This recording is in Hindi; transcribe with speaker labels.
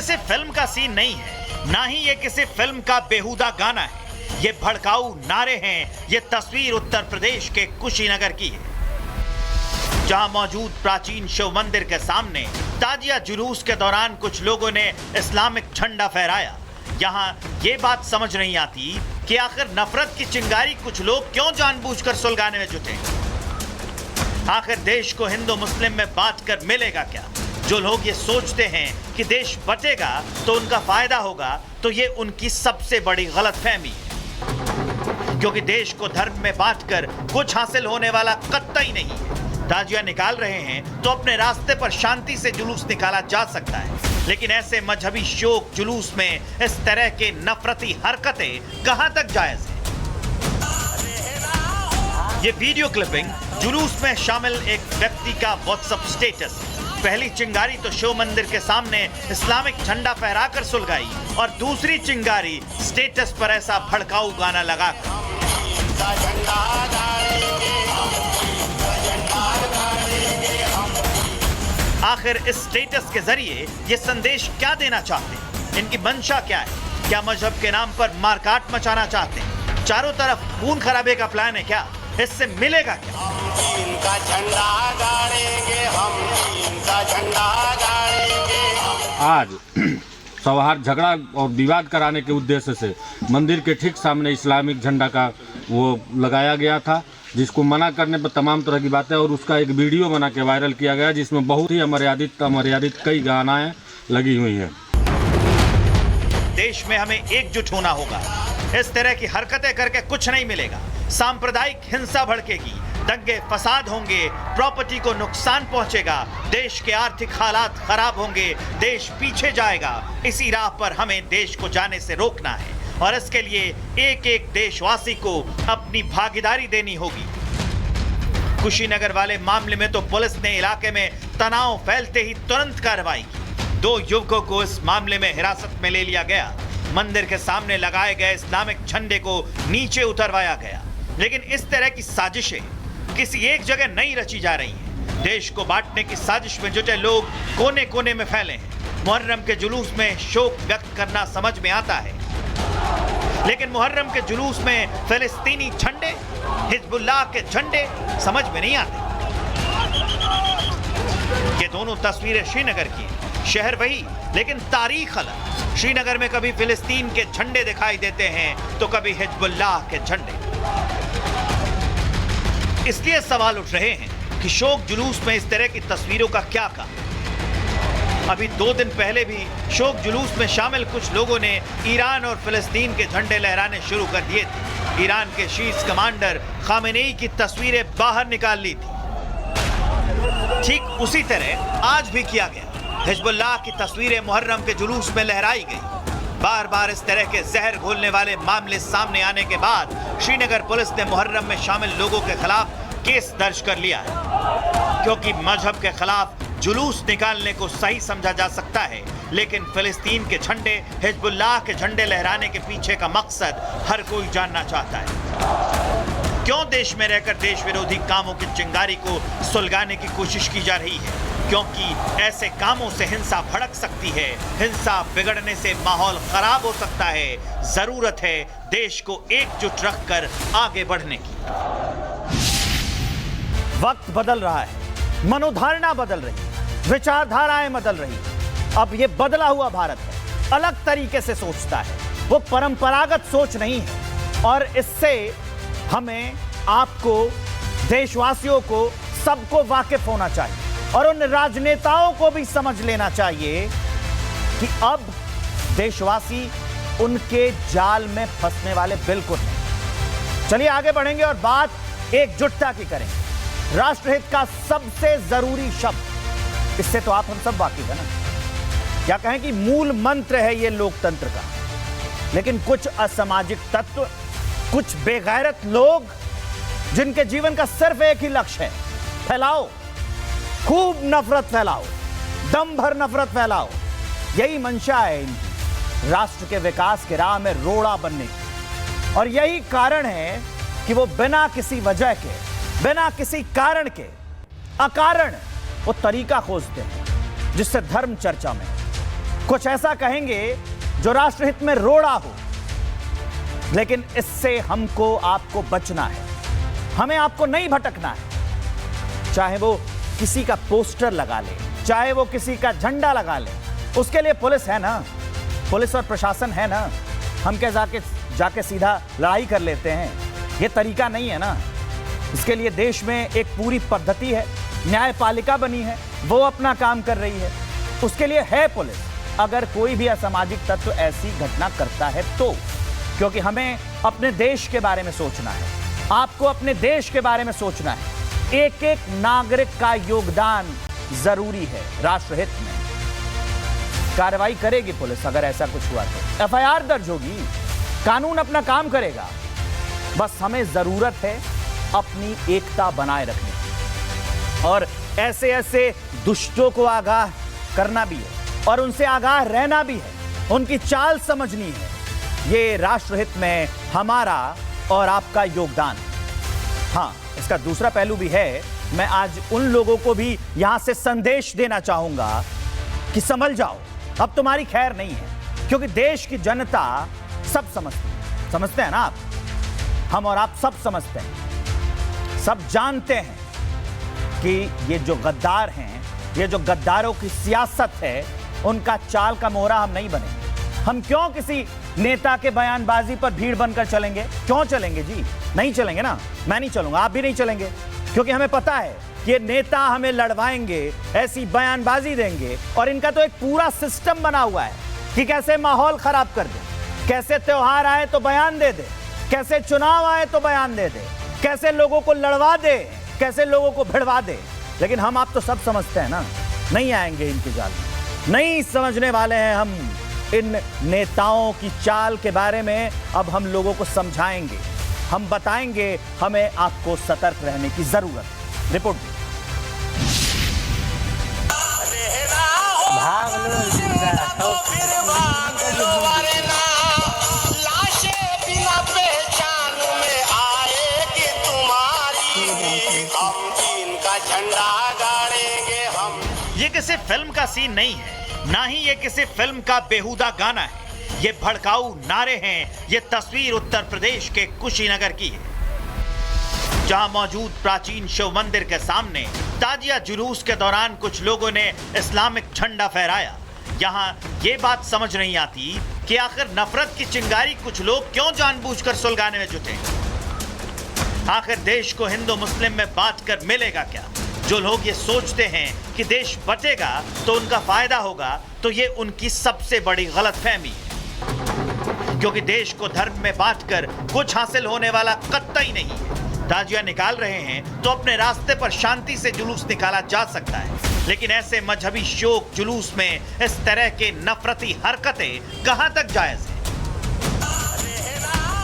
Speaker 1: किसी फिल्म का सीन नहीं है, ना ही ये किसी फिल्म का बेहुदा गाना है। ये भड़काऊ नारे हैं। ये तस्वीर उत्तर प्रदेश के कुशीनगर की है, जहां मौजूद प्राचीन शिव मंदिर के सामने ताजिया जुलूस के दौरान कुछ लोगों ने इस्लामिक झंडा फहराया। यहां ये बात समझ नहीं आती कि आखिर नफरत की चिंगारी कुछ लोग क्यों जानबूझकर सुलगाने में जुटे। आखिर देश को हिंदू मुस्लिम में बांट कर मिलेगा क्या? जो लोग ये सोचते हैं कि देश बचेगा तो उनका फायदा होगा, तो ये उनकी सबसे बड़ी गलतफहमी है, क्योंकि देश को धर्म में बांटकर कुछ हासिल होने वाला कतई नहीं है। ताजिया निकाल रहे हैं तो अपने रास्ते पर शांति से जुलूस निकाला जा सकता है, लेकिन ऐसे मजहबी शोक जुलूस में इस तरह के नफरती हरकतें कहां तक जायज है? ये वीडियो क्लिपिंग जुलूस में शामिल एक व्यक्ति का व्हाट्सएप स्टेटस। पहली चिंगारी तो शिव मंदिर के सामने इस्लामिक झंडा फहराकर सुलगाई और दूसरी चिंगारी स्टेटस पर ऐसा भड़काऊ गाना लगाकर। आखिर इस स्टेटस के जरिए ये संदेश क्या देना चाहते हैं? इनकी मंशा क्या है? क्या मजहब के नाम पर मारकाट मचाना चाहते हैं? चारों तरफ खून खराबे का प्लान है क्या? इससे मिलेगा क्या?
Speaker 2: इनका झंडा गाड़ेंगे हम, इनका झंडा गाड़ेंगे।
Speaker 3: आज सौहार्द झगड़ा और विवाद कराने के उद्देश्य से मंदिर के ठीक सामने इस्लामिक झंडा का वो लगाया गया था, जिसको मना करने पर तमाम तरह की बातें और उसका एक वीडियो बना के वायरल किया गया, जिसमें बहुत ही अमर्यादित कई गानाएं लगी हुई हैं।
Speaker 1: देश में हमें एकजुट होना होगा। इस तरह की हरकतें करके कुछ नहीं मिलेगा। सांप्रदायिक हिंसा भड़केगी, दंगे फसाद होंगे, प्रॉपर्टी को नुकसान पहुंचेगा, देश के आर्थिक हालात खराब होंगे, देश पीछे जाएगा। इसी राह पर हमें देश को जाने से रोकना है और इसके लिए एक एक देशवासी को अपनी भागीदारी देनी होगी। कुशीनगर वाले मामले में तो पुलिस ने इलाके में तनाव फैलते ही तुरंत कार्रवाई की। 2 युवकों को इस मामले में हिरासत में ले लिया गया। मंदिर के सामने लगाए गए इस्लामिक झंडे को नीचे उतरवाया गया। लेकिन इस तरह की साजिशें किसी एक जगह नहीं रची जा रही हैं। देश को बांटने की साजिश में जुटे लोग कोने कोने में फैले हैं। मुहर्रम के जुलूस में शोक व्यक्त करना समझ में आता है, लेकिन मुहर्रम के जुलूस में फिलिस्तीनी झंडे, हिजबुल्लाह के झंडे समझ में नहीं आते। ये दोनों तस्वीरें श्रीनगर की हैं, शहर वही लेकिन तारीख अलग। श्रीनगर में कभी फिलिस्तीन के झंडे दिखाई देते हैं तो कभी हिजबुल्लाह के झंडे। इसलिए सवाल उठ रहे हैं कि शोक जुलूस में इस तरह की तस्वीरों का क्या काम? अभी 2 दिन पहले भी शोक जुलूस में शामिल कुछ लोगों ने ईरान और फिलिस्तीन के झंडे लहराने शुरू कर दिए थे। ईरान के शीर्ष कमांडर खामेनेई की तस्वीरें बाहर निकाल ली थी। ठीक उसी तरह आज भी किया गया। हिजबुल्लाह की तस्वीरें मुहर्रम के जुलूस में लहराई गई। बार बार इस तरह के जहर घोलने वाले मामले सामने आने के बाद श्रीनगर पुलिस ने मुहर्रम में शामिल लोगों के खिलाफ केस दर्ज कर लिया है, क्योंकि मजहब के खिलाफ जुलूस निकालने को सही समझा जा सकता है, लेकिन फिलिस्तीन के झंडे, हिजबुल्लाह के झंडे लहराने के पीछे का मकसद हर कोई जानना चाहता है। क्यों देश में रहकर देश विरोधी कामों की चिंगारी को सुलगाने की कोशिश की जा रही है? क्योंकि ऐसे कामों से हिंसा भड़क सकती है, हिंसा बिगड़ने से माहौल खराब हो सकता है। जरूरत है देश को एकजुट रखकर आगे बढ़ने की। वक्त बदल रहा है, मनोधारणा बदल रही है, विचारधाराएं बदल रही है। अब ये बदला हुआ भारत है, अलग तरीके से सोचता है, वो परंपरागत सोच नहीं है। और इससे हमें, आपको, देशवासियों को, सबको वाकिफ होना चाहिए और उन राजनेताओं को भी समझ लेना चाहिए कि अब देशवासी उनके जाल में फंसने वाले बिल्कुल नहीं। चलिए आगे बढ़ेंगे और बात एकजुटता की करेंगे। राष्ट्रहित का सबसे जरूरी शब्द, इससे तो आप हम सब वाकिफ है ना, क्या कहें कि मूल मंत्र है ये लोकतंत्र का। लेकिन कुछ असामाजिक तत्व, कुछ बेगैरत लोग, जिनके जीवन का सिर्फ एक ही लक्ष्य है, फैलाओ, खूब नफरत फैलाओ, दम भर नफरत फैलाओ। यही मंशा है इनकी, राष्ट्र के विकास के राह में रोड़ा बनने की। और यही कारण है कि वो बिना किसी वजह के, बिना किसी कारण के, अकारण वो तरीका खोजते हैं जिससे धर्म चर्चा में, कुछ ऐसा कहेंगे जो राष्ट्रहित में रोड़ा हो। लेकिन इससे हमको आपको बचना है, हमें आपको नहीं भटकना है। चाहे वो किसी का पोस्टर लगा ले, चाहे वो किसी का झंडा लगा ले, उसके लिए पुलिस है ना, पुलिस और प्रशासन है ना। हम क्या जाके सीधा लड़ाई कर लेते हैं? ये तरीका नहीं है ना। इसके लिए देश में एक पूरी पद्धति है, न्यायपालिका बनी है, वो अपना काम कर रही है, उसके लिए है पुलिस। अगर कोई भी असामाजिक तत्व ऐसी घटना करता है तो, क्योंकि हमें अपने देश के बारे में सोचना है, आपको अपने देश के बारे में सोचना है। एक एक नागरिक का योगदान जरूरी है राष्ट्रहित में। कार्रवाई करेगी पुलिस अगर ऐसा कुछ हुआ तो, एफआईआर दर्ज होगी, कानून अपना काम करेगा। बस हमें जरूरत है अपनी एकता बनाए रखने की, और ऐसे ऐसे दुष्टों को आगाह करना भी है और उनसे आगाह रहना भी है, उनकी चाल समझनी है। ये राष्ट्रहित में हमारा और आपका योगदान। हाँ, इसका दूसरा पहलू भी है। मैं आज उन लोगों को भी यहां से संदेश देना चाहूंगा कि संभल जाओ, अब तुम्हारी खैर नहीं है, क्योंकि देश की जनता सब समझते हैं ना आप, हम और आप सब समझते हैं, सब जानते हैं कि ये जो गद्दार हैं, ये जो गद्दारों की सियासत है, उनका चाल का मोहरा हम नहीं बनेंगे। हम क्यों किसी नेता के बयानबाजी पर भीड़ बनकर चलेंगे? क्यों चलेंगे जी? नहीं चलेंगे ना, मैं नहीं चलूंगा, आप भी नहीं चलेंगे, क्योंकि हमें पता है कि ये नेता हमें लड़वाएंगे, ऐसी बयानबाजी देंगे, और इनका तो एक पूरा सिस्टम बना हुआ है कि कैसे माहौल खराब कर दे, कैसे त्योहार आए तो बयान दे दे, कैसे चुनाव आए तो बयान दे दे, कैसे लोगों को लड़वा दे, कैसे लोगों को भिड़वा दे। लेकिन हम आप तो सब समझते हैं ना, नहीं आएंगे इनके जाल में, नहीं समझने वाले हैं हम इन नेताओं की चाल के बारे में। अब हम लोगों को समझाएंगे, हम बताएंगे, हमें आपको सतर्क रहने की जरूरत है। रिपोर्ट
Speaker 2: लाशें बिना पहचान में आएगी तुम्हारी, हम चीन का झंडा गाड़ेंगे हम।
Speaker 1: ये किसी फिल्म का सीन नहीं है, ना ही ये किसी फिल्म का बेहुदा गाना है। ये भड़काऊ नारे हैं। ये तस्वीर उत्तर प्रदेश के कुशीनगर की है, जहां मौजूद प्राचीन शिव मंदिर के सामने ताजिया जुलूस के दौरान कुछ लोगों ने इस्लामिक झंडा फहराया। यहाँ ये बात समझ नहीं आती कि आखिर नफरत की चिंगारी कुछ लोग क्यों जानबूझकर सुलगाने में जुटे। आखिर देश को हिंदू मुस्लिम में बांट कर मिलेगा क्या? जो लोग ये सोचते हैं कि देश बचेगा तो उनका फायदा होगा, तो ये उनकी सबसे बड़ी गलतफहमी है, क्योंकि देश को धर्म में बांटकर कुछ हासिल होने वाला कतई नहीं है। ताजिया निकाल रहे हैं तो अपने रास्ते पर शांति से जुलूस निकाला जा सकता है, लेकिन ऐसे मजहबी शोक जुलूस में इस तरह के नफरती हरकतें कहां तक जायज है?